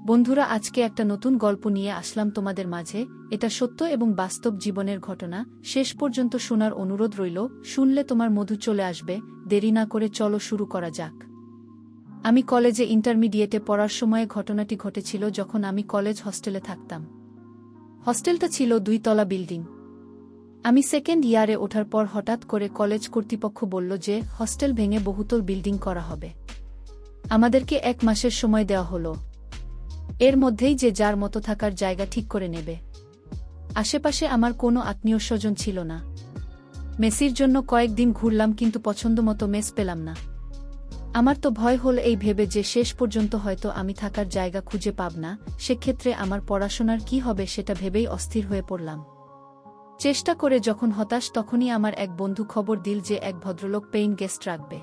বন্ধুরা, আজকে একটা নতুন গল্প নিয়ে আসলাম তোমাদের মাঝে। এটা সত্য এবং বাস্তব জীবনের ঘটনা। শেষ পর্যন্ত শোনার অনুরোধ রইল। শুনলে তোমার মধু চলে আসবে। দেরি না করে চলো শুরু করা যাক। আমি কলেজে ইন্টারমিডিয়েটে পড়ার সময়ে ঘটনাটি ঘটেছিল যখন আমি কলেজ হস্টেলে থাকতাম। হস্টেলটা ছিল 2 তলা বিল্ডিং। আমি সেকেন্ড ইয়ারে ওঠার পর হঠাৎ করে কলেজ কর্তৃপক্ষ বলল যে হস্টেল ভেঙে বহুতল বিল্ডিং করা হবে। আমাদেরকে 1 মাসের সময় দেওয়া হলো। এর মধ্যেই যে যার মতো থাকার জায়গা ঠিক করে নেবে। আশেপাশে আমার কোনো আত্মীয় স্বজন ছিল না। মেসির জন্য কয়েকদিন ঘুরলাম, কিন্তু পছন্দমতো মেস পেলাম না। আমার তো ভয় হল এই ভেবে যে শেষ পর্যন্ত হয়তো আমি থাকার জায়গা খুঁজে পাব না। সেক্ষেত্রে আমার পড়াশোনার কি হবে সেটা ভেবেই অস্থির হয়ে পড়লাম। চেষ্টা করে যখন হতাশ, তখনই আমার এক বন্ধু খবর দিল যে এক ভদ্রলোক পেইং গেস্ট রাখবে।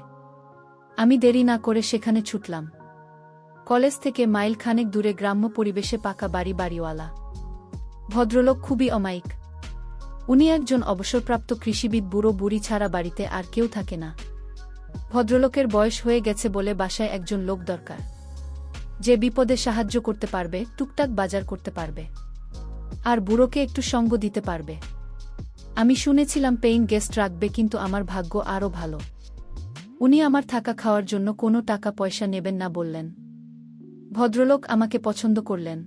আমি দেরি না করে সেখানে ছুটলাম। কলেজ থেকে মাইল খানেক দূরে গ্রাম্য পরিবেশে পাকা বাড়িওয়ালা ভদ্রলোক খুবই অমায়িক। উনি একজন অবসরপ্রাপ্ত কৃষিবিদ। বুড়ো বুড়ি ছাড়া বাড়িতে আর কেউ থাকে না। ভদ্রলোকের বয়স হয়ে গেছে বলে বাসায় একজন লোক দরকার, যে বিপদে সাহায্য করতে পারবে, টুকটাক বাজার করতে পারবে, আর বুড়োকে একটু সঙ্গ দিতে পারবে। আমি শুনেছিলাম পেইং গেস্ট রাখবে, কিন্তু আমার ভাগ্য আরও ভালো। উনি আমার থাকা খাওয়ার জন্য কোনো টাকা পয়সা নেবেন না বললেন। ভদ্রলোক আমাকে পছন্দ করলেন।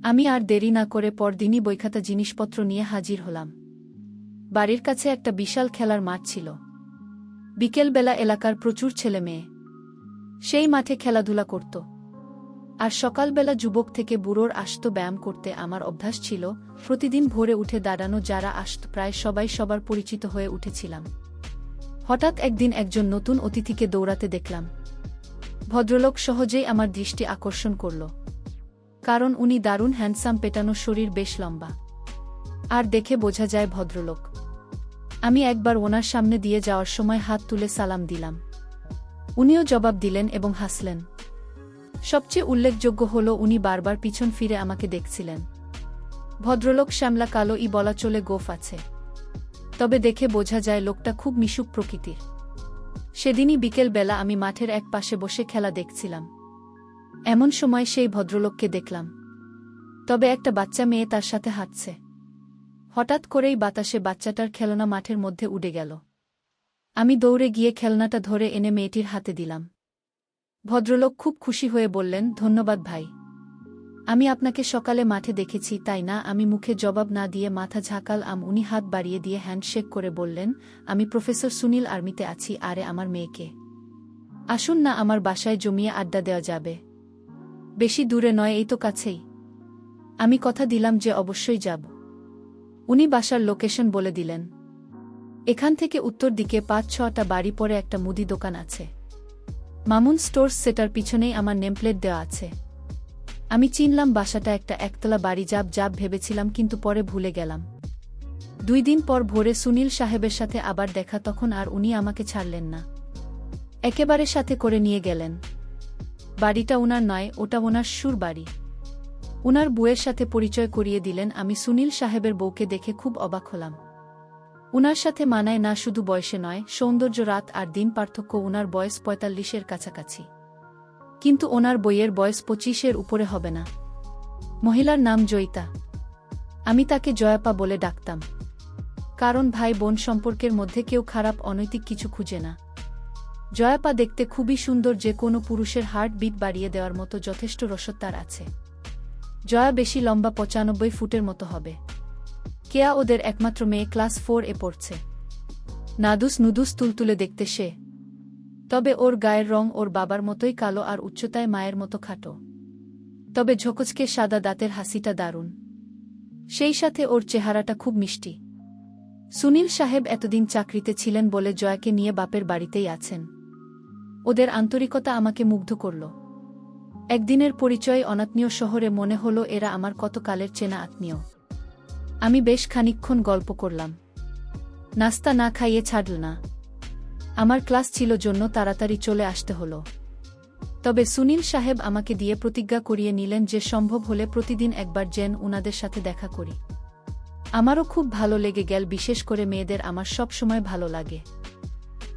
আমি আর দেরি না করে পরদিনই বইখাতা জিনিসপত্র নিয়ে হাজির হলাম। বাড়ির কাছে একটা বিশাল খেলার মাঠ ছিল। বিকেলবেলা এলাকার প্রচুর ছেলে মেয়ে সেই মাঠে খেলাধুলা করত, আর সকালবেলা যুবক থেকে বুড়োর আসত ব্যায়াম করতে। আমার অভ্যাস ছিল প্রতিদিন ভোরে উঠে দাঁড়ানো। যারা আসত প্রায় সবাই সবার পরিচিত হয়ে উঠেছিলাম। হঠাৎ একদিন একজন নতুন অতিথিকে দৌড়াতে দেখলাম। ভদ্রলোক সহজেই আমার দৃষ্টি আকর্ষণ করল, কারণ উনি দারুণ হ্যান্ডসাম, পেটানো শরীর, বেশ লম্বা, আর দেখে বোঝা যায় ভদ্রলোক। আমি একবার ওনার সামনে দিয়ে যাওয়ার সময় হাত তুলে সালাম দিলাম। উনিও জবাব দিলেন এবং হাসলেন। সবচেয়ে উল্লেখযোগ্য হল উনি বারবার পিছন ফিরে আমাকে দেখছিলেন। ভদ্রলোক শ্যামলা কালো, বলা চলে গোঁফ আছে, তবে দেখে বোঝা যায় লোকটা খুব মিশুক প্রকৃতির। সেদিনই বিকেলবেলা আমি মাঠের এক পাশে বসে খেলা দেখছিলাম। এমন সময় সেই ভদ্রলোককে দেখলাম, তবে একটা বাচ্চা মেয়ে তার সাথে হাঁটছে। হঠাৎ করেই বাতাসে বাচ্চাটার খেলনা মাঠের মধ্যে উড়ে গেল। আমি দৌড়ে গিয়ে খেলনাটা ধরে এনে মেয়েটির হাতে দিলাম। ভদ্রলোক খুব খুশি হয়ে বললেন, ধন্যবাদ ভাই। আমি আপনাকে সকালে মাঠে দেখেছি, তাই না? আমি মুখে জবাব না দিয়ে মাথা ঝাঁকালাম। উনি হাত বাড়িয়ে দিয়ে হ্যান্ডশেক করে বললেন, আমি প্রফেসর সুনীল, আর্মিতে আছি। আরে আমার মেয়েকে, আসুন না, আমার বাসায় জমিয়ে আড্ডা দেওয়া যাবে। বেশি দূরে নয়, এই তো কাছেই। আমি কথা দিলাম যে অবশ্যই যাব। উনি বাসার লোকেশন বলে দিলেন। এখান থেকে উত্তর দিকে 5-6টা বাড়ি পরে একটা মুদি দোকান আছে, মামুন স্টোর্স। সেটার পিছনেই আমার নেমপ্লেট দেওয়া আছে। আমি চিনলাম বাসাটা একটা একতলা বাড়ি। যাব ভেবেছিলাম, কিন্তু পরে ভুলে গেলাম। 2 দিন পর ভোরে সুনীল সাহেবের সাথে আবার দেখা। তখন আর উনি আমাকে ছাড়লেন না, একেবারে সাথে করে নিয়ে গেলেন। বাড়িটা উনার নয়, ওটা ওনার শ্বশুর বাড়ি। উনার বউয়ের সাথে পরিচয় করিয়ে দিলেন। আমি সুনীল সাহেবের বউকে দেখে খুব অবাক হলাম। উনার সাথে মানায় না, শুধু বয়সে নয়, সৌন্দর্য, রাত আর দিন পার্থক্য। উনার বয়স 45-এর কাছাকাছি, কিন্তু ওনার বইয়ের বয়স 25-এর উপরে হবে না। মহিলার নাম জয়িতা। আমি তাকে জয়াপা বলে ডাকতাম, কারণ ভাই বোন সম্পর্কের মধ্যে কেউ খারাপ অনৈতিক কিছু খুঁজে না। জয়াপা দেখতে খুবই সুন্দর, যে কোনো পুরুষের হার্ট বিট বাড়িয়ে দেওয়ার মতো যথেষ্ট রসদ তার আছে। জয়া বেশি লম্বা, 95 ফুটের মতো হবে। কেয়া ওদের একমাত্র মেয়ে, ক্লাস 4-এ পড়ছে। নাদুস নুদুস তুলতুলে দেখতে সে, তবে ওর গায়ের রং ওর বাবার মতোই কালো, আর উচ্চতায় মায়ের মতো খাটো, তবে ঝকঝকে সাদা। দাঁতের হাসিটা দারুণ, সেই সাথে ওর চেহারাটা খুব মিষ্টি। সুনীল সাহেব এতদিন চাকরিতে ছিলেন বলে জয়াকে নিয়ে বাপের বাড়িতেই আছেন। ওদের আন্তরিকতা আমাকে মুগ্ধ করল। একদিনের পরিচয় অনাত্মীয় শহরে মনে হলো এরা আমার কত কালের চেনা আত্মীয়। আমি বেশ খানিকক্ষণ গল্প করলাম। নাস্তা না খাইয়ে ছাড়ল না। আমার ক্লাস ছিল জন্য তাড়াতাড়ি চলে আসতে হলো। তবে সুনীল সাহেব আমাকে দিয়ে প্রতিজ্ঞা করিয়ে নিলেন যে সম্ভব হলে প্রতিদিন একবার যেন উনাদের সাথে দেখা করি। আমারও খুব ভালো লেগে গেল। বিশেষ করে মেয়েদের আমার সব সময় ভালো লাগে।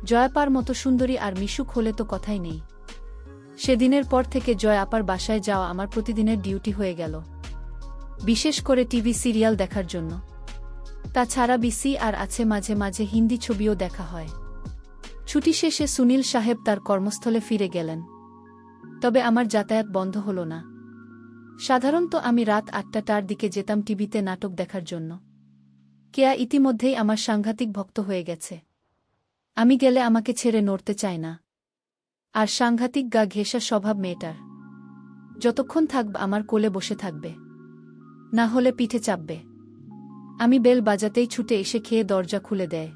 জয়াপার মতো সুন্দরী আর মিশুক হলে তো কথাই নেই। সেদিনের পর থেকে জয় আপার বাসায় যাওয়া আমার প্রতিদিনের ডিউটি হয়ে গেল, বিশেষ করে টিভি সিরিয়াল দেখার জন্য। তাছাড়া বিসি আর আছে, মাঝে মাঝে হিন্দি ছবিও দেখা হয়। ছুটি শেষে সুনীল সাহেব তার কর্মস্থলে ফিরে গেলেন, তবে আমার যাতায়াত বন্ধ হল না। সাধারণত আমি রাত 8টার দিকে যেতাম টিভিতে নাটক দেখার জন্য। কেয়া ইতিমধ্যেই আমার সাংঘাতিক ভক্ত হয়ে গেছে। আমি গেলে আমাকে ছেড়ে নড়তে চায় না। আর সাংঘাতিক গা ঘেঁষা স্বভাব মেয়েটার। যতক্ষণ থাকবে আমার কোলে বসে থাকবে, না হলে পিঠে চাপবে। আমি বেল বাজাতেই ছুটে এসে খেয়ে দরজা খুলে দেয়।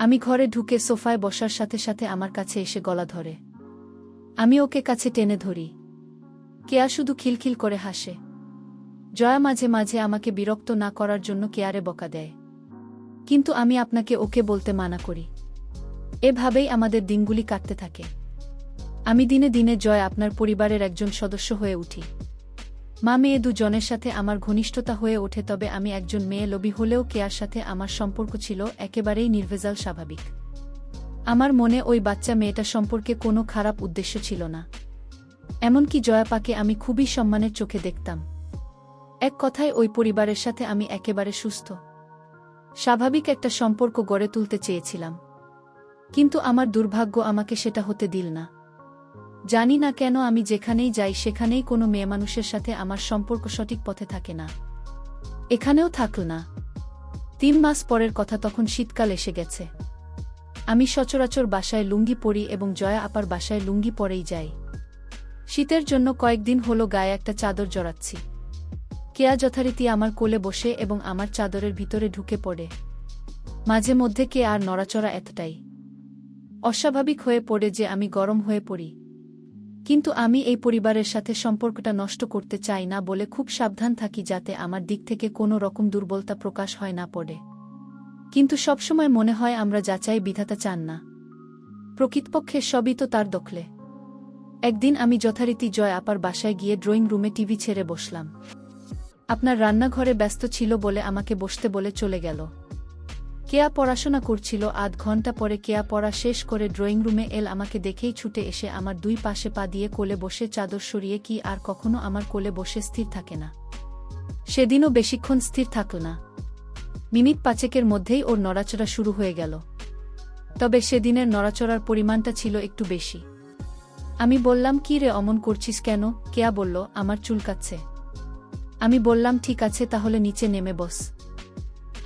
আমি ঘরে ঢুকে সোফায় বসার সাথে সাথে আমার কাছে এসে গলা ধরে। আমি ওকে কাছে টেনে ধরি। কেয়া শুধু খিলখিল করে হাসে। জয়া মাঝে মাঝে আমাকে বিরক্ত না করার জন্য কেয়ারে বকা দেয়, কিন্তু আমি আপনাকে ওকে বলতে মানা করি। এভাবেই আমাদের দিনগুলি কাটতে থাকে। আমি দিনে দিনে জয় আপনার পরিবারের একজন সদস্য হয়ে উঠি। মা মেয়ে দুজনের সাথে আমার ঘনিষ্ঠতা হয়ে ওঠে, তবে আমি একজন মেয়ে লোভী হলেও কেয়ার সাথে আমার সম্পর্ক ছিল একেবারেই নির্ভেজাল, স্বাভাবিক। আমার মনে ওই বাচ্চা মেয়েটা সম্পর্কে কোনো খারাপ উদ্দেশ্য ছিল না। এমনকি জয়াপাকে আমি খুবই সম্মানের চোখে দেখতাম। এক কথায় ওই পরিবারের সাথে আমি একেবারে সুস্থ স্বাভাবিক একটা সম্পর্ক গড়ে তুলতে চেয়েছিলাম, কিন্তু আমার দুর্ভাগ্য আমাকে সেটা হতে দিল না। জানি না কেন আমি যেখানেই যাই সেখানেই কোনো মেয়েমানুষের সাথে আমার সম্পর্ক সঠিক পথে থাকে না। এখানেও থাকল না। 3 মাস পরের কথা, তখন শীতকাল এসে গেছে। আমি সচরাচর বাসায় লুঙ্গি পরি এবং জয়া আপার বাসায় লুঙ্গি পরেই যাই। শীতের জন্য কয়েকদিন হলো গায়ে একটা চাদর জড়াচ্ছি। কেয়া যথারীতি আমার কোলে বসে এবং আমার চাদরের ভিতরে ঢুকে পড়ে। মাঝে মধ্যে কে আর নড়াচড়া এতটাই অস্বাভাবিক হয়ে পড়ে যে আমি গরম হয়ে পড়ি। কিন্তু আমি এই পরিবারের সাথে সম্পর্কটা নষ্ট করতে চাই না বলে খুব সাবধান থাকি, যাতে আমার দিক থেকে কোনো রকম দুর্বলতা প্রকাশ হয় না পড়ে। কিন্তু সবসময় মনে হয় আমরা যাচাই বিধাতা চান না। প্রকৃতপক্ষে সবই তো তার দখলে। একদিন আমি যথারীতি জয় আপার বাসায় গিয়ে ড্রয়িং রুমে টিভি ছেড়ে বসলাম। আপনার রান্নাঘরে ব্যস্ত ছিল বলে আমাকে বসতে বলে চলে গেল। কেয়া পড়াশোনা করছিল। আধ ঘন্টা পরে কেয়া পড়া শেষ করে ড্রয়িং রুমে আমাকে দেখেই ছুটে এসে আমার 2 পাশে পা দিয়ে কোলে বসে চাদর সরিয়ে, কি আর কখনো আমার কোলে বসে স্থির থাকে না। সেদিনও বেশিক্ষণ স্থির থাকল না। মিনিট 5 মধ্যেই ওর নড়াচড়া শুরু হয়ে গেল। তবে সেদিনের নড়াচড়ার পরিমাণটা ছিল একটু বেশি। আমি বললাম, কি রে, অমন করছিস কেন? কেয়া বলল, আমার চুলকাচ্ছে। আমি বললাম, ঠিক আছে, তাহলে নিচে নেমে বস।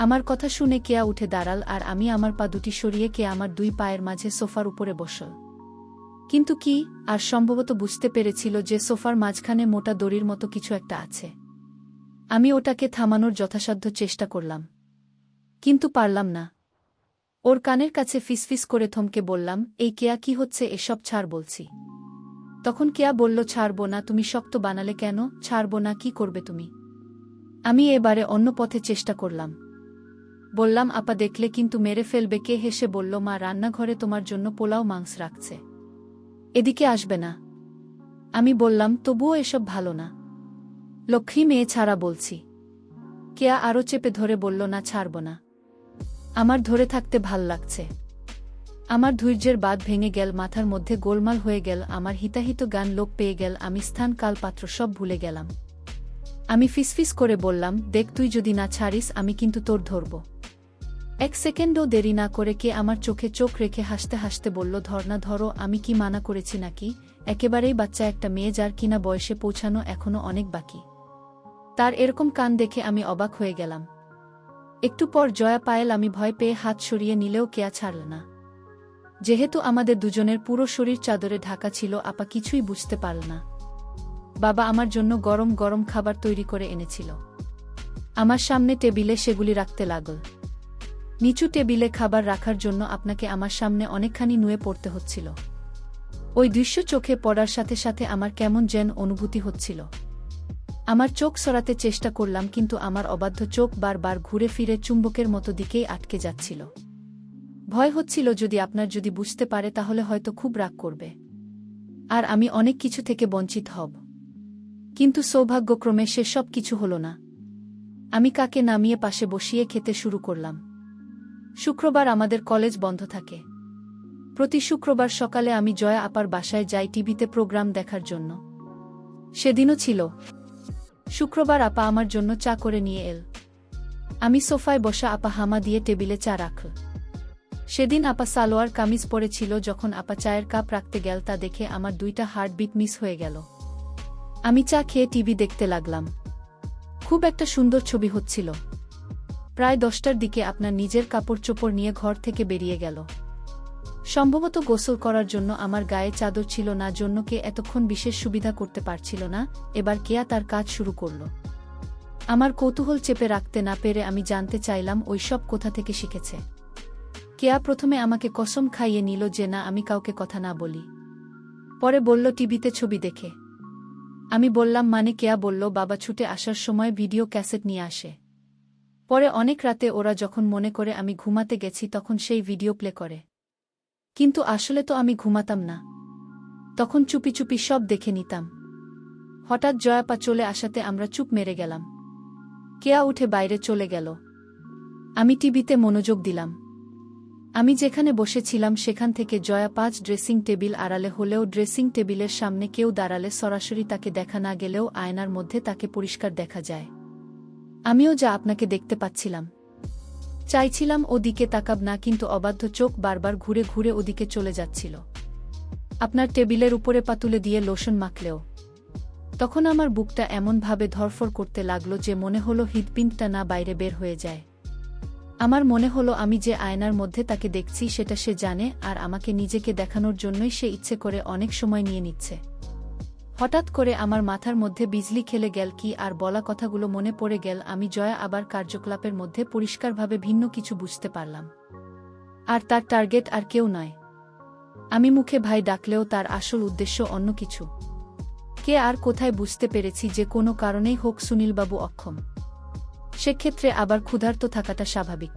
আমার কথা শুনে কেয়া উঠে দাঁড়াল আর আমি আমার পা দুটি সরিয়ে কেয়া আমার 2 পায়ের মাঝে সোফার উপরে বসল। কিন্তু কি আর সম্ভবত বুঝতে পেরেছিল যে সোফার মাঝখানে মোটা দড়ির মতো কিছু একটা আছে। আমি ওটাকে থামানোর যথাসাধ্য চেষ্টা করলাম, কিন্তু পারলাম না। ওর কানের কাছে ফিসফিস করে থমকে বললাম, এই কেয়া, কি হচ্ছে এসব? ছাড় বলছি। তখন কেয়া বলল, ছাড়ব না। তুমি শক্ত বানালে কেন? ছাড়ব না, কি করবে তুমি? আমি এবারে অন্য পথে চেষ্টা করলাম। বললাম, আপা দেখলে কিন্তু মেরে ফেলবে। কে হেসে বলল, মা রান্নাঘরে তোমার জন্য পোলাও মাংস রাখছে, এদিকে আসবে না? আমি বললাম, তবুও এসব ভালো না। লক্ষ্মী মেয়ে, ছাড়া বলছি। কেয়া আরও চেপে ধরে বলল, না, ছাড়ব না। আমার ধরে থাকতে ভাল লাগছে। আমার ধৈর্যের বাঁধ ভেঙে গেল, মাথার মধ্যে গোলমাল হয়ে গেল, আমার হিতাহিত গান লোপ পেয়ে গেল, আমি স্থান কাল পাত্র সব ভুলে গেলাম। আমি ফিসফিস করে বললাম, দেখ, তুই যদি না ছাড়িস আমি কিন্তু তোর ধরব। 1 সেকেন্ডও দেরি না করে কে আমার চোখে চোখ রেখে হাসতে হাসতে বলল, ধর না, ধরো। আমি কি মানা করেছি নাকি? একেবারেই বাচ্চা একটা মেয়ে, যার কিনা বয়সে পৌঁছানো এখনো অনেক বাকি। তার এরকম কান দেখে আমি অবাক হয়ে গেলাম। একটু পর জয়া পায়েল। আমি ভয় পেয়ে হাত সরিয়ে নিলেও কেয়া ছাড়ল না। যেহেতু আমাদের দুজনের পুরো শরীর চাদরে ঢাকা ছিল, আপা কিছুই বুঝতে পারল না। বাবা আমার জন্য গরম গরম খাবার তৈরি করে এনেছিল। আমার সামনে টেবিলে সেগুলি রাখতে লাগল। নিচু টেবিলে খাবার রাখার জন্য আপনাকে আমার সামনে অনেকখানি নুয়ে পড়তে হচ্ছিল। ওই দৃশ্য চোখে পড়ার সাথে সাথে আমার কেমন যেন অনুভূতি হচ্ছিল। আমার চোখ সরাতে চেষ্টা করলাম, কিন্তু আমার অবাধ্য চোখ বারবার ঘুরে ফিরে চুম্বকের মতো দিকেই আটকে যাচ্ছিল। ভয় হচ্ছিল, যদি বুঝতে পারে তাহলে হয়তো খুব রাগ করবে, আর আমি অনেক কিছু থেকে বঞ্চিত হব। কিন্তু সৌভাগ্যক্রমে সেসব কিছু হল না। আমি কাকে নামিয়ে পাশে বসিয়ে খেতে শুরু করলাম। শুক্রবার আমাদের কলেজ বন্ধ থাকে। প্রতি শুক্রবার সকালে আমি জয়া আপার বাসায় যাই টিভিতে প্রোগ্রাম দেখার জন্য। সেদিনও ছিল শুক্রবার। আপা আমার জন্য চা করে নিয়ে এল। আমি সোফায় বসা, আপা হামা দিয়ে টেবিলে চা রাখল। সেদিন আপা সালোয়ার কামিজ পরেছিল। যখন আপা চায়ের কাপ রাখতে গেল, তা দেখে আমার 2টা হার্টবিট মিস হয়ে গেল। আমি চা খেয়ে টিভি দেখতে লাগলাম। খুব একটা সুন্দর ছবি হচ্ছিল। প্রায় 10টার দিকে আপনার নিজের কাপড় চোপড় নিয়ে ঘর থেকে বেরিয়ে গেল। সম্ভবত গোসল করার জন্য। আমার গায়ে চাদর ছিল না, জন্য কে এতক্ষণ বিশেষ সুবিধা করতে পারছিল না। এবার কেয়া তার কাজ শুরু করল। আমার কৌতূহল চেপে রাখতে না পেরে আমি জানতে চাইলাম ওই সব কোথা থেকে শিখেছে। কেয়া প্রথমে আমাকে কসম খাইয়ে নিল যে না, আমি কাউকে কথা না বলি। পরে বলল টিভিতে ছবি দেখে। আমি বললাম মানে? কেয়া বলল বাবা ছুটে আসার সময় ভিডিও ক্যাসেট নিয়ে আসে। পরে অনেক রাতে ওরা যখন মনে করে আমি ঘুমাতে গেছি, তখন সেই ভিডিও প্লে করে। কিন্তু আসলে তো আমি ঘুমাতাম না, তখন চুপি চুপি সব দেখে নিতাম। হঠাৎ জয়াপা চলে আসাতে আমরা চুপ মেরে গেলাম। কেয়া উঠে বাইরে চলে গেল। আমি টিভিতে মনোযোগ দিলাম। আমি যেখানে বসেছিলাম সেখান থেকে জয়া 5 ড্রেসিং টেবিল আড়ালে হলেও ড্রেসিং টেবিলের সামনে কেউ দাঁড়ালে সরাসরি তাকে দেখা না গেলেও আয়নার মধ্যে তাকে পরিষ্কার দেখা যায়। আমিও যা আপনাকে দেখতে পাচ্ছিলাম। চাইছিলাম ওদিকে তাকাব না, কিন্তু অবাধ্য চোখ বারবার ঘুরে ঘুরে ওদিকে চলে যাচ্ছিল। আপনার টেবিলের উপরে পা তুলে দিয়ে লোশন মাখলেও। তখন আমার বুকটা এমনভাবে ধরফর করতে লাগলো যে মনে হলো হৃৎপিণ্ডটা না বাইরে বের হয়ে যায়। আমার মনে হলো আমি যে আয়নার মধ্যে তাকে দেখছি সেটা সে জানে, আর আমাকে নিজেকে দেখানোর জন্যই সে ইচ্ছে করে অনেক সময় নিয়ে নিচ্ছে। হঠাৎ করে আমার মাথার মধ্যে বিজলি খেলে গেল কি, আর বলা কথাগুলো মনে পড়ে গেল। আমি জয়া আবার কার্যকলাপের মধ্যে পরিষ্কারভাবে ভিন্ন কিছু বুঝতে পারলাম। আর তার টার্গেট আর কেউ নয়। আমি মুখে ভাই ডাকলেও তার আসল উদ্দেশ্য অন্য কিছু। কে আর কোথায় বুঝতে পেরেছি যে কোনো কারণেই হোক সুনীলবাবু অক্ষম। সেক্ষেত্রে আবার ক্ষুধার্ত থাকাটা স্বাভাবিক।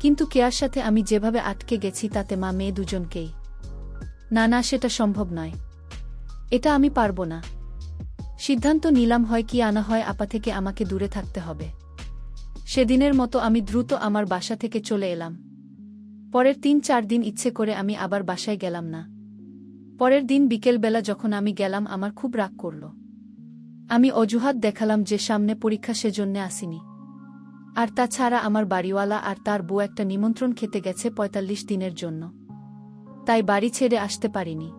কিন্তু কেয়ার সাথে আমি যেভাবে আটকে গেছি তাতে মা মেয়ে দুজনকেই। না না, সেটা সম্ভব নয়। এটা আমি পারব না। সিদ্ধান্ত নিলাম হয় কি আনা হয় আপা থেকে আমাকে দূরে থাকতে হবে। সেদিনের মতো আমি দ্রুত আমার বাসা থেকে চলে এলাম। পরের 3-4 দিন ইচ্ছে করে আমি আবার বাসায় গেলাম না। পরের দিন বিকেলবেলা যখন আমি গেলাম, আমার খুব রাগ করল। আমি অজুহাত দেখালাম যে সামনে পরীক্ষা, সেজন্যে আসিনি। আর তাছাড়া আমার বাড়িওয়ালা আর তার বউ একটা নিমন্ত্রণ খেতে গেছে 45 দিনের জন্য, তাই বাড়ি ছেড়ে আসতে পারিনি।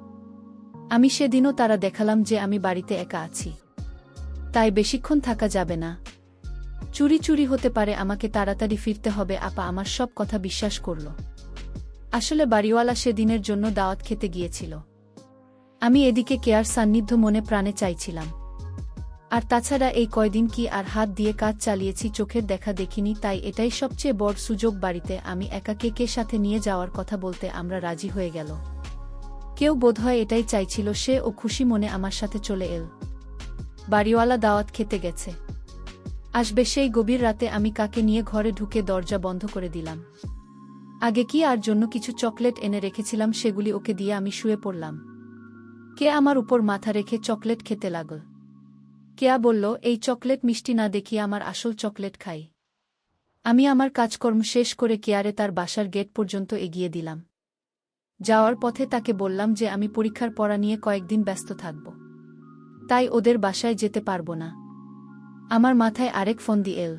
আমি সেদিনও তারা দেখালাম যে আমি বাড়িতে একা আছি, তাই বেশিক্ষণ থাকা যাবে না। চুরি চুরি হতে পারে, আমাকে তাড়াতাড়ি ফিরতে হবে। আপা আমার সব কথা বিশ্বাস করল। আসলে বাড়িওয়ালা সেদিনের জন্য দাওয়াত খেতে গিয়েছিল। আমি এদিকে কেয়ার সান্নিধ্য মনে প্রাণে চাইছিলাম। আর তাছাড়া এই কয়দিন কি আর হাত দিয়ে কাজ চালিয়েছি, চোখের দেখা দেখিনি, তাই এটাই সবচেয়ে বড় সুযোগ। বাড়িতে আমি একা কে সাথে নিয়ে যাওয়ার কথা বলতে আমরা রাজি হয়ে গেল। কেউ বোধহয় এটাই চাইছিল, সে ও খুশি মনে আমার সাথে চলে এল। বাড়িওয়ালা দাওয়াত খেতে গেছে, আসবে সেই গভীর রাতে। আমি কাকে নিয়ে ঘরে ঢুকে দরজা বন্ধ করে দিলাম। আগে কি আর জন্য কিছু চকলেট এনে রেখেছিলাম, সেগুলি ওকে দিয়ে আমি শুয়ে পড়লাম। কে আমার উপর মাথা রেখে চকলেট খেতে লাগল। কেয়া বলল, এই চকলেট মিষ্টি না দেখিয়ে আমার আসল চকলেট খাই। আমি আমার কাজকর্ম শেষ করে কেয়ারে তার বাসার গেট পর্যন্ত এগিয়ে দিলাম। যাওয়ার পথে তাকে বললাম যে আমি পরীক্ষার পড়া নিয়ে কয়েকদিন ব্যস্ত থাকব, তাই ওদের বাসায় যেতে পারবো না। আমার মাথায় আরেক ফোন দি এল।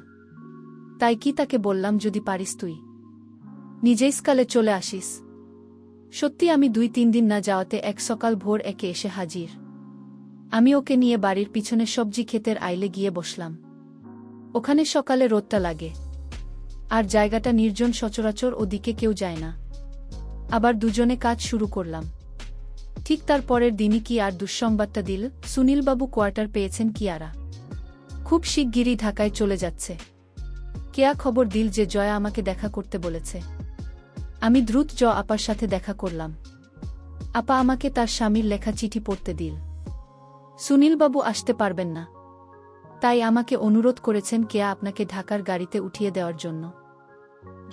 তাই কি তাকে বললাম, যদি পারিস তুই নিজেই স্কালে চলে আসিস। সত্যি আমি 2-3 দিন না যাওয়াতে এক সকাল ভোর একে এসে হাজির। আমি ওকে নিয়ে বাড়ির পিছনে সবজি ক্ষেতের আইলে গিয়ে বসলাম। ওখানে সকালে রোদটা লাগে, আর জায়গাটা নির্জন, সচরাচর ওদিকে কেউ যায় না। আবার দুজনে কাজ শুরু করলাম। ঠিক তার পরের দিনই কি আর দুঃসংবাদটা দিল, সুনীলবাবু কোয়ার্টার পেয়েছেন কিয়ারা। খুব শিগগিরই ঢাকায় চলে যাচ্ছে। কেয়া খবর দিল যে জয়া আমাকে দেখা করতে বলেছে। আমি দ্রুত আপার সাথে দেখা করলাম। আপা আমাকে তার স্বামীর লেখা চিঠি পড়তে দিল। সুনীলবাবু আসতে পারবেন না, তাই আমাকে অনুরোধ করেছেন কেয়া আপনাকে ঢাকার গাড়িতে উঠিয়ে দেওয়ার জন্য।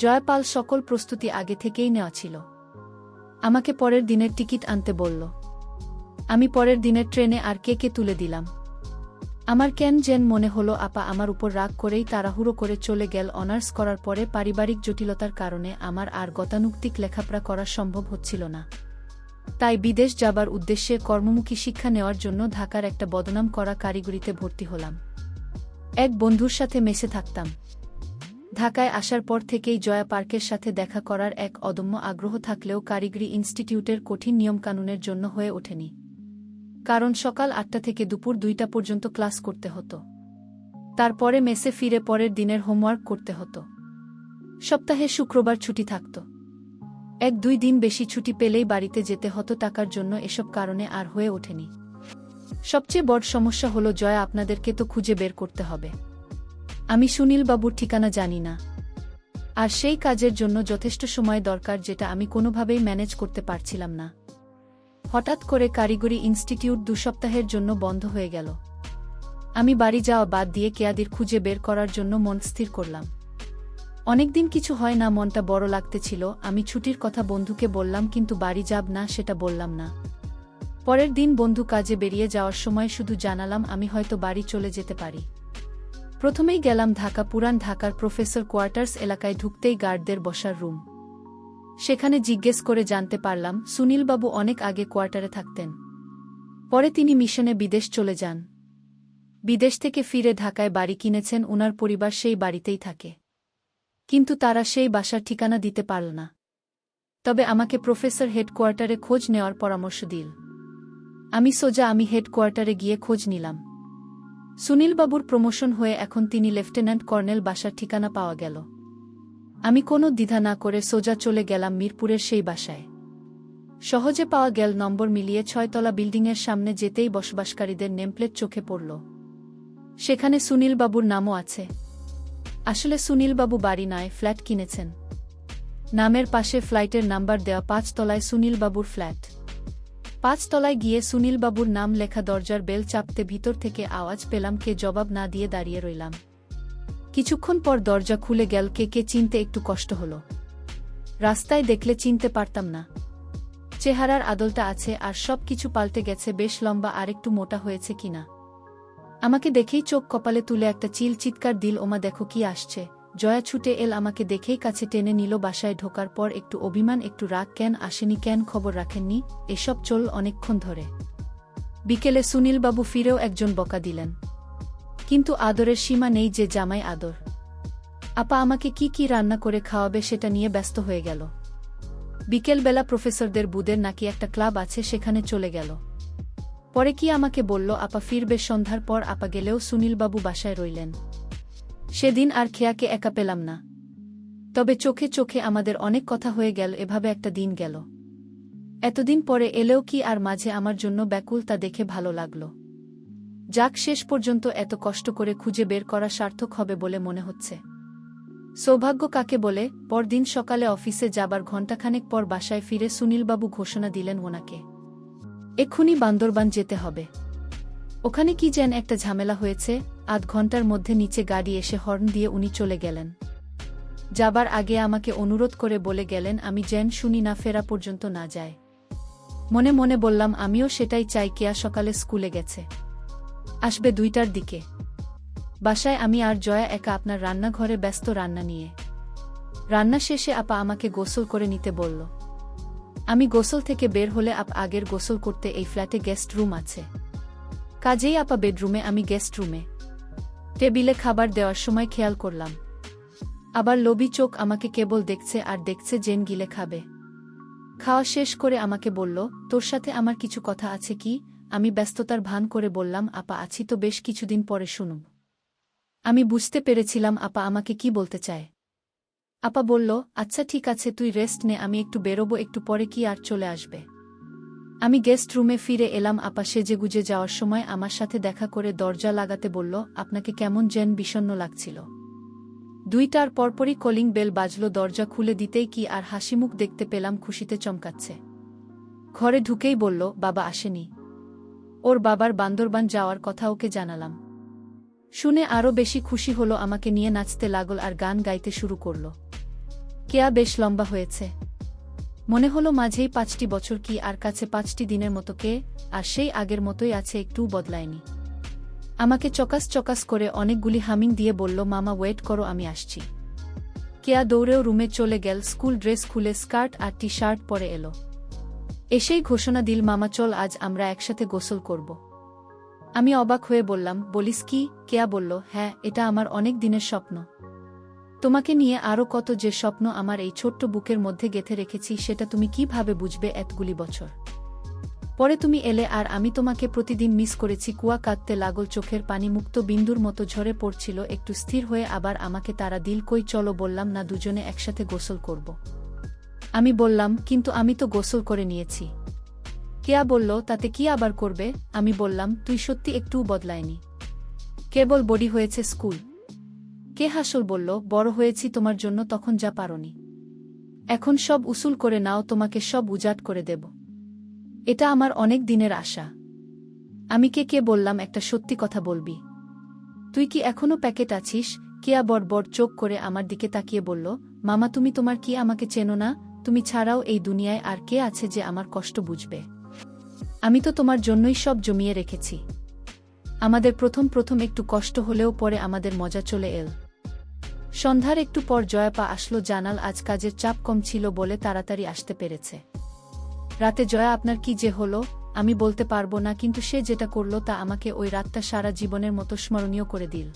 জয়পাল সকল প্রস্তুতি আগে থেকেই নেওয়া ছিল। আমাকে পরের দিনের টিকিট আনতে বলল। আমি পরের দিনের ট্রেনে আর কে তুলে দিলাম। আমার কেন যেন মনে হলো আপা আমার উপর রাগ করেই তাড়াহুড়ো করে চলে গেল। অনার্স করার পরে পারিবারিক জটিলতার কারণে আমার আর গতানুগতিক লেখাপড়া করা সম্ভব হচ্ছিল না। তাই বিদেশ যাবার উদ্দেশ্যে কর্মমুখী শিক্ষা নেওয়ার জন্য ঢাকার একটা বদনাম করা কারিগরিতে ভর্তি হলাম। এক বন্ধুর সাথে মেসে থাকতাম। ঢাকায় আসার পর থেকেই জয়া পার্কের সাথে দেখা করার এক অদম্য আগ্রহ থাকলেও কারিগরি ইনস্টিটিউটের কঠিন নিয়মকানুনের জন্য হয়ে ওঠেনি। কারণ সকাল ৮টা থেকে দুপুর ২টা পর্যন্ত ক্লাস করতে হতো। তারপরে মেসে ফিরে পরের দিনের হোমওয়ার্ক করতে হতো। সপ্তাহে শুক্রবার ছুটি থাকত। ১-২ দিন বেশি ছুটি পেলেই বাড়িতে যেতে হতো টাকার জন্য। এসব কারণে আর হয়ে ওঠেনি। সবচেয়ে বড় সমস্যা হলো জয়া আপনাদেরকে তো খুঁজে বের করতে হবে। আমি সুনীলবাবুর ঠিকানা জানি না। আর সেই কাজের জন্য যথেষ্ট সময় দরকার, যেটা আমি কোনোভাবেই ম্যানেজ করতে পারছিলাম না। হঠাৎ করে কারিগরি ইনস্টিটিউট ২ সপ্তাহের জন্য বন্ধ হয়ে গেল। আমি বাড়ি যাওয়া বাদ দিয়ে কেয়াদির খুঁজে বের করার জন্য মন স্থির করলাম। অনেকদিন কিছু হয় না, মনটা বড় লাগতেছিল। আমি ছুটির কথা বন্ধুকে বললাম, কিন্তু বাড়ি যাব না সেটা বললাম না। পরের দিন বন্ধু কাজে বেরিয়ে যাওয়ার সময় শুধু জানালাম আমি হয়তো বাড়ি চলে যেতে পারি। প্রথমেই গেলাম ঢাকা, পুরান ঢাকার প্রফেসর কোয়ার্টার্স এলাকায়। ঢুকতেই গার্ডদের বসার রুম। সেখানে জিজ্ঞেস করে জানতে পারলাম সুনীলবাবু অনেক আগে কোয়ার্টারে থাকতেন। পরে তিনি মিশনে বিদেশ চলে যান। বিদেশ থেকে ফিরে ঢাকায় বাড়ি কিনেছেন। উনার পরিবার সেই বাড়িতেই থাকে। কিন্তু তারা সেই বাসার ঠিকানা দিতে পারল না। তবে আমাকে প্রফেসর হেডকোয়ার্টারে খোঁজ নেওয়ার পরামর্শ দিল। আমি হেডকোয়ার্টারে গিয়ে খোঁজ নিলাম। সুনীলবাবুর প্রমোশন হয়ে এখন তিনি লেফটেন্যান্ট কর্নেল। বাসার ঠিকানা পাওয়া গেল। আমি কোনো দ্বিধা না করে সোজা চলে গেলাম মিরপুরের সেই বাসায়। সহজে পাওয়া গেল। নম্বর মিলিয়ে ৬ তলা বিল্ডিংয়ের সামনে যেতেই বসবাসকারীদের নেমপ্লেট চোখে পড়ল। সেখানে সুনীলবাবুর নামও আছে। আসলে সুনীলবাবু বাড়ি নয়, ফ্ল্যাট কিনেছেন। নামের পাশে ফ্লাইটের নাম্বার দেওয়া। ৫ তলায় সুনীলবাবুর ফ্ল্যাট। ৫ তলায় গিয়ে সুনীলবাবুর নাম লেখা দরজার বেল চাপতে ভিতর থেকে আওয়াজ পেলাম। কে জবাব না দিয়ে দাঁড়িয়ে রইলাম। কিছুক্ষণ পর দরজা খুলে গেল। কে চিনতে একটু কষ্ট হলো। রাস্তায় দেখলে চিনতে পারতাম না। চেহারার আদলটা আছে, আর সব কিছু পাল্টে গেছে। বেশ লম্বা, আর একটু মোটা হয়েছে কিনা। আমাকে দেখেই চোখ কপালে তুলে একটা চিৎকার দিল, ওমা দেখো কি আসছে। জয়া ছুটে এল। আমাকে দেখেই কাছে টেনে নিল। বাসায় ঢোকার পর একটু অভিমান, একটু রাগ। কেন আসেনি, কেন খবর রাখেননি, এসব চল অনেকক্ষণ ধরে। বিকেলে সুনীলবাবু ফিরেও একজন বকা দিলেন। কিন্তু আদরের সীমা নেই যে জামাই আদর। আপা আমাকে কি রান্না করে খাওয়াবে সেটা নিয়ে ব্যস্ত হয়ে গেল। বিকেলবেলা প্রফেসরদের বুদের নাকি একটা ক্লাব আছে, সেখানে চলে গেল। পরে কি আমাকে বলল আপা ফিরবে সন্ধ্যার পর। আপা গেলেও সুনীলবাবু বাসায় রইলেন। সেদিন আর খেয়াকে একা পেলাম না। তবে চোখে চোখে আমাদের অনেক কথা হয়ে গেল। এভাবে একটা দিন গেল। এতদিন পরে এলেও কি আর মাঝে আমার জন্য ব্যাকুল, তা দেখে ভালো লাগল। যাক, শেষ পর্যন্ত এত কষ্ট করে খুঁজে বের করা সার্থক হবে বলে মনে হচ্ছে। সৌভাগ্য কাকে বলে। পরদিন সকালে অফিসে যাবার ঘণ্টাখানেক পর বাসায় ফিরে সুনীলবাবু ঘোষণা দিলেন ওনাকে এক্ষুনি বান্দরবান যেতে হবে। ওখানে কি যেন একটা ঝামেলা হয়েছে। আধ ঘন্টার মধ্যে নিচে গাড়ি এসে হর্ন দিয়ে উনি চলে গেলেন। যাবার আগে আমাকে অনুরোধ করে বলে গেলেন আমি যেন শুনি না, ফেরা পর্যন্ত না যায়। মনে মনে বললাম আমিও সেটাই চাই। কেয়া সকালে স্কুলে গেছে, আসবে ২টার দিকে। বাসায় আমি আর জয়া একা আপনার রান্নাঘরে ব্যস্ত রান্না নিয়ে। রান্না শেষে আপা আমাকে গোসল করে নিতে বলল। আমি গোসল থেকে বের হলে আগের গোসল করতে এই ফ্ল্যাটে গেস্ট রুম আছে। কাজেই আপা বেডরুমে, আমি গেস্ট রুমে। টেবিলে খাবার দেওয়ার সময় খেয়াল করলাম আবার লোভী চোখ আমাকে কেবল দেখছে আর দেখছে। জেন গিলে খাবে। খাওয়া শেষ করে আমাকে বলল তোর সাথে আমার কিছু কথা আছে কি। আমি ব্যস্ততার ভান করে বললাম আপা আছি তো, বেশ কিছুদিন পরে শুনুন। আমি বুঝতে পেরেছিলাম আপা আমাকে কি বলতে চায়। আপা বলল আচ্ছা ঠিক আছে, তুই রেস্ট নে, আমি একটু বেরোবো, একটু পরে কি আর চলে আসবে। আমি গেস্ট রুমে ফিরে এলাম। আপা সেজেগুজে যাওয়ার সময় আমার সাথে দেখা করে দরজা লাগাতে বলল আপনাকে কেমন যেন বিষণ্ণ লাগছিল। ২টার পরপরই কলিং বেল বাজল। দরজা খুলে দিতেই কি আর হাসিমুখ দেখতে পেলাম, খুশিতে চমকাচ্ছে। ঘরে ঢুকেই বলল বাবা আসেনি। ওর বাবার বান্দরবান যাওয়ার কথা ওকে জানালাম। শুনে আরও বেশি খুশি হলো। আমাকে নিয়ে নাচতে লাগল আর গান গাইতে শুরু করল। কেয়া বেশ লম্বা হয়েছে। মনে হলো মাঝেই ৫টি বছর, কি আর কাছে ৫টি দিনের মতো। কে আর সেই আগের মতোই আছে, একটুও বদলায়নি। আমাকে চকাস চকাস করে অনেকগুলি হামিং দিয়ে বলল, মামা ওয়েট করো, আমি আসছি। কেয়া দৌড়েও রুমে চলে গেল, স্কুল ড্রেস খুলে স্কার্ট আর টি শার্ট পরে এলো। এসেই ঘোষণা দিল, মামা চল আজ আমরা একসাথে গোসল করব। আমি অবাক হয়ে বললাম, বলিস কি? কেয়া বলল, হ্যাঁ, এটা আমার অনেক দিনের স্বপ্ন। তোমাকে নিয়ে আরও কত যে স্বপ্ন আমার এই ছোট্ট বুকের মধ্যে গেঁথে রেখেছি সেটা তুমি কিভাবে বুঝবে এতগুলি বছর পরে তুমি এলে, আর আমি তোমাকে প্রতিদিন মিস করেছি। কুয়া কাঁদতে লাগল, চোখের পানি মুক্ত বিন্দুর মতো ঝরে পড়ছিল। একটু স্থির হয়ে আবার আমাকে তাড়া দিল, কই চলো, বললাম না দুজনে একসাথে গোসল করব। আমি বললাম, কিন্তু আমি তো গোসল করে নিয়েছি। কেয়া বলল, তাতে কি আবার করবে? আমি বললাম, তুই সত্যি একটুও বদলায়নি, কেবল বডি হয়েছে স্কুল। কে হাসল, বলল, বড় হয়েছি তোমার জন্য, তখন যা পারোনি এখন সব উসুল করে নাও, তোমাকে সব উজাট করে দেব। এটা আমার অনেক দিনের আশা। আমি কে বললাম, একটা সত্যি কথা বলবি? তুই কি এখনো প্যাকেট আছিস? কেয়া বড় চোখ করে আমার দিকে তাকিয়ে বলল, মামা তুমি তোমার কি আমাকে চেনো না? তুমি ছাড়াও এই দুনিয়ায় আর কে আছে যে আমার কষ্ট বুঝবে? আমি তো তোমার জন্যই সব জমিয়ে রেখেছি। আমাদের প্রথম একটু কষ্ট হলেও পরে আমাদের মজা চলে এল। সন্ধ্যার একটু পর জয়াপা আসলো, জানাল আজ কাজের চাপ কম ছিল বলে তাড়াতাড়ি আসতে পেরেছে। রাতে জয়া আপনার কি যে হলো আমি বলতে পারবো না, কিন্তু সে যেটা করল তা আমাকে ওই রাতটা সারা জীবনের মতো স্মরণীয় করে দিল।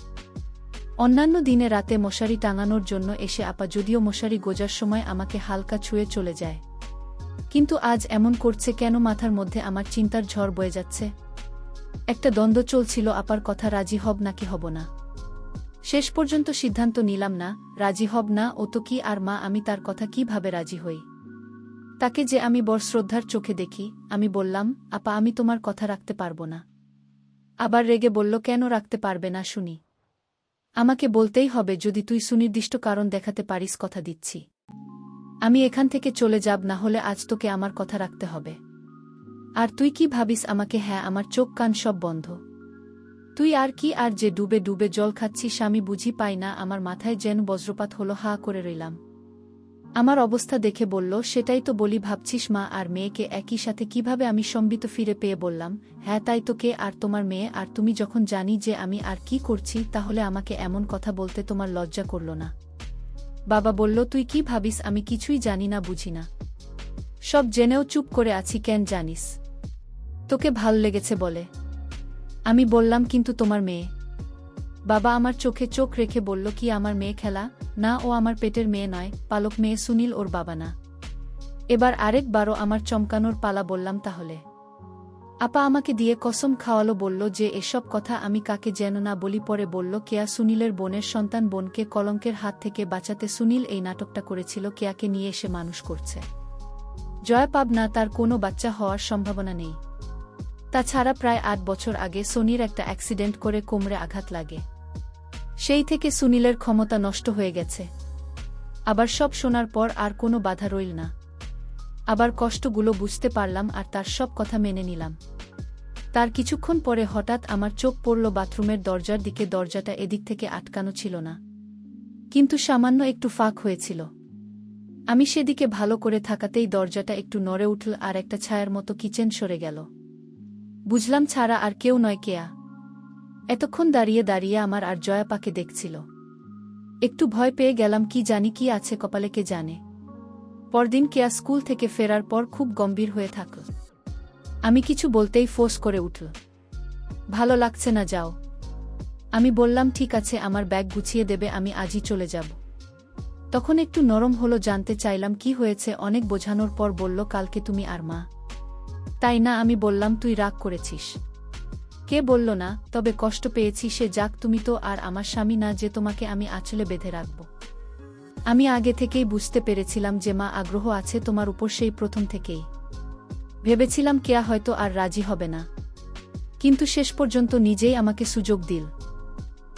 অন্যান্য দিনে রাতে মশারি টাঙানোর জন্য এসে আপা যদিও মশারি গোজার সময় আমাকে হালকা ছুঁয়ে চলে যায়, কিন্তু আজ এমন করছে কেন? মাথার মধ্যে আমার চিন্তার ঝড় বয়ে যাচ্ছে। একটা দ্বন্দ্ব চলছিল, আপার কথা রাজি হব নাকি হব না। শেষ পর্যন্ত সিদ্ধান্ত নিলাম না, রাজি হব না ও তো কি আর মা, আমি তার কথা কিভাবে রাজি হই? তাকে যে আমি বড় শ্রদ্ধার চোখে দেখি। আমি বললাম, আপা আমি তোমার কথা রাখতে পারবো না। আবার রেগে বলল, কেন রাখতে পারবে না শুনি? আমাকে বলতেই হবে যদি তুই সুনির্দিষ্ট কারণ দেখাতে পারিস, কথা দিচ্ছি। আমি এখান থেকে চলে যাব, না হলে আজ তোকে আমার কথা রাখতে হবে। আর তুই কি ভাবিস আমাকে? হ্যাঁ, আমার চোখ কান সব বন্ধ। তুই আর কি আর যে ডুবে ডুবে জল খাচ্ছিস আমি বুঝি পাই না? আমার মাথায় যেন বজ্রপাত হলো, হা করে রইলাম। আমার অবস্থা দেখে বলল, সেটাই তো বলি, ভাবছিস মা আর মেয়েকে একই সাথে কিভাবে? আমি সম্বিত ফিরে পেয়ে বললাম, হ্যাঁ তাই তো, কে আর তোমার মেয়ে। আর তুমি যখন জানি যে আমি আর কি করছি, তাহলে আমাকে এমন কথা বলতে তোমার লজ্জা করল না? বাবা বলল, তুই কি ভাবিস আমি কিছুই জানি না, বুঝি না? সব জেনেও চুপ করে আছি কেন জানিস? তোকে ভাল লেগেছে বলে। আমি বললাম, কিন্তু তোমার মেয়ে। বাবা আমার চোখে চোখ রেখে বলল, কি আমার মেয়ে? খেলা না, ও আমার পেটের মেয়ে নয়, পালক মেয়ে, সুনীল ওর বাবা না। এবার আরেকবারও আমার চমকানোর পালা। বললাম, তাহলে? আপা আমাকে দিয়ে কসম খাওয়ালো, বলল যে এসব কথা আমি কাকে যেন না বলি। পরে বলল, কেয়া সুনীলের বোনের সন্তান, বোনকে কলঙ্কের হাত থেকে বাঁচাতে সুনীল এই নাটকটা করেছিল, কেয়াকে নিয়ে এসে মানুষ করছে। জয়া পাবনা, তার কোনো বাচ্চা হওয়ার সম্ভাবনা নেই। তাছাড়া প্রায় 8 বছর আগে সোনির একটা অ্যাক্সিডেন্ট করে কোমরে আঘাত লাগে, সেই থেকে সুনীলের ক্ষমতা নষ্ট হয়ে গেছে। আবার সব শোনার পর আর কোনো বাধা রইল না। আবার কষ্টগুলো বুঝতে পারলাম আর তার সব কথা মেনে নিলাম। তার কিছুক্ষণ পরে হঠাৎ আমার চোখ পড়ল বাথরুমের দরজার দিকে। দরজাটা এদিক থেকে আটকানো ছিল না, কিন্তু সামান্য একটু ফাঁক হয়েছিল। আমি সেদিকে ভালো করে থাকাতেই দরজাটা একটু নড়ে উঠল, আর একটা ছায়ার মতো কিচেন সরে গেল। বুঝলাম ছাড়া আর কেউ নয়, কেয়া। এতক্ষণ দাঁড়িয়ে দাঁড়িয়ে আমার আর জয়াপাকে দেখছিল। একটু ভয় পেয়ে গেলাম, কি জানি কি আছে কপালে, কে জানে। পরদিন কেয়া স্কুল থেকে ফেরার পর খুব গম্ভীর হয়ে থাকল। আমি কিছু বলতেই ফোর্স করে উঠল, ভালো লাগছে না, যাও। আমি বললাম, ঠিক আছে, আমার ব্যাগ গুছিয়ে দেবে, আমি আজই চলে যাব। তখন একটু নরম হলো। জানতে চাইলাম কি হয়েছে। অনেক বোঝানোর পর বলল, কালকে তুমি আর মা, তাই না? আমি বললাম, তুই রাগ করেছিস? কে বলল না, তবে কষ্ট পেয়েছি। সে যাক, তুমি তো আর আমার স্বামী না যে তোমাকে আমি আঁচলে বেঁধে রাখব। আমি আগে থেকেই বুঝতে পেরেছিলাম যে মা আগ্রহ আছে তোমার উপর, সেই প্রথম থেকেই ভেবেছিলাম কেয়া হয়তো আর রাজি হবে না, কিন্তু শেষ পর্যন্ত নিজেই আমাকে সুযোগ দিল।